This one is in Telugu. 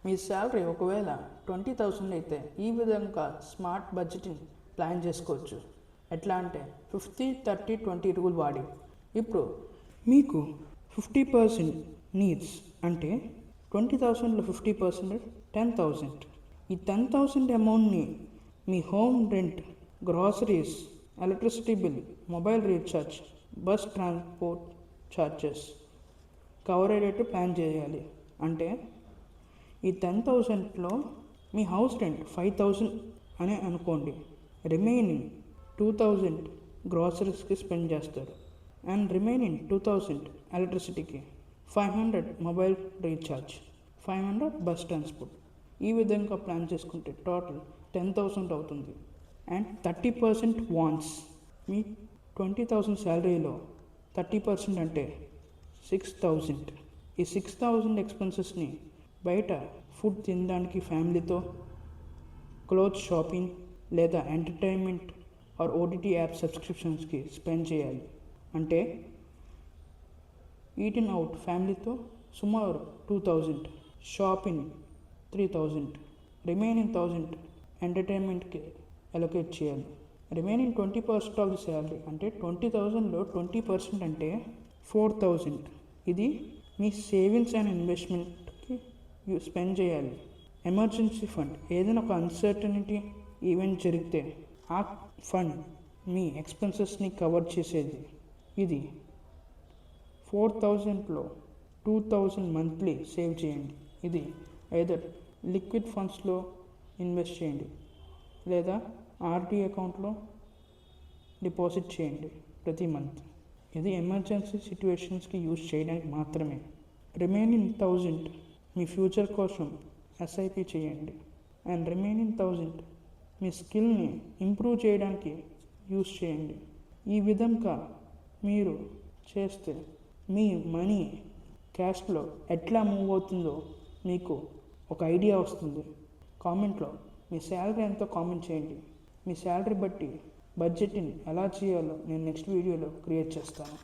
మీ శాలరీ ఒకవేళ 20,000 అయితే ఈ విధంగా స్మార్ట్ బడ్జెటింగ్ ప్లాన్ చేసుకోవచ్చు. ఎట్లా అంటే 50-30-20 రూల్ వాడి. ఇప్పుడు మీకు 50% నీడ్స్ అంటే 20,000లో 50% 10,000. ఈ 10,000 అమౌంట్ని మీ home rent, groceries, electricity bill, mobile recharge, bus transport charges cover అయ్యేటట్టు ప్లాన్ చేయాలి. అంటే ఈ 10,000లో మీ హౌస్ రెంట్ 5,000 అని అనుకోండి. రిమైనింగ్ 2,000 గ్రాసరీస్కి స్పెండ్ చేస్తారు and remaining 2,000 ఎలక్ట్రిసిటీకి, 500 mobile recharge, 500 bus transport. ఈ విధంగా ప్లాన్ చేసుకుంటే టోటల్ 10,000 అవుతుంది. And 30% Vance. మీ 20,000 శాలరీలో 30% అంటే 6,000. ఈ 6,000 ఎక్స్పెన్సెస్ని బయట ఫుడ్ తినడానికి ఫ్యామిలీతో, క్లోత్ షాపింగ్ లేదా ఎంటర్టైన్మెంట్ ఆర్ ఓటీటీ యాప్ సబ్స్క్రిప్షన్స్కి స్పెండ్ చేయాలి. అంటే ఈటింగ్ అవుట్ ఫ్యామిలీతో సుమారు 2,000, షాపింగ్ 3,000, రిమైనింగ్ 1,000 ఎంటర్టైన్మెంట్కి అలొకేట్ చేయాలి. రిమైనింగ్ 20% ఆఫ్ ది శాలరీ అంటే 20,000లో 20% అంటే 4,000. ఇది మీ సేవింగ్స్ అండ్ ఇన్వెస్ట్మెంట్కి స్పెండ్ చేయాలి. Emergency fund. ఏదైనా ఒక అన్సర్టనిటీ ఈవెంట్ జరిగితే ఆ ఫండ్ మీ ఎక్స్పెన్సెస్ని కవర్ చేసేది. ఇది 4,000లో 2,000 మంత్లీ సేవ్ చేయండి. ఇది ఐదర్ లిక్విడ్ ఫండ్స్లో ఇన్వెస్ట్ చేయండి లేదా ఆర్డీ అకౌంట్లో డిపాజిట్ చేయండి ప్రతి మంత్. ఇది ఎమర్జెన్సీ సిచ్యువేషన్స్కి యూజ్ చేయడానికి మాత్రమే. రిమైనింగ్ 1,000 మీ ఫ్యూచర్ కోసం ఎస్ఐపి చేయండి అండ్ రిమైనింగ్ 1,000 మీ స్కిల్ని ఇంప్రూవ్ చేయడానికి యూజ్ చేయండి. ఈ విధంగా మీరు చేస్తే మీ మనీ క్యాష్లో ఎట్లా మూవ్ అవుతుందో మీకు ఒక ఐడియా వస్తుంది. కామెంట్లో మీ శాలరీ ఎంతో కామెంట్ చేయండి. మీ శాలరీ బట్టి బడ్జెటింగ్ ఎలా చేయాలో నేను నెక్స్ట్ వీడియోలో క్రియేట్ చేస్తాను.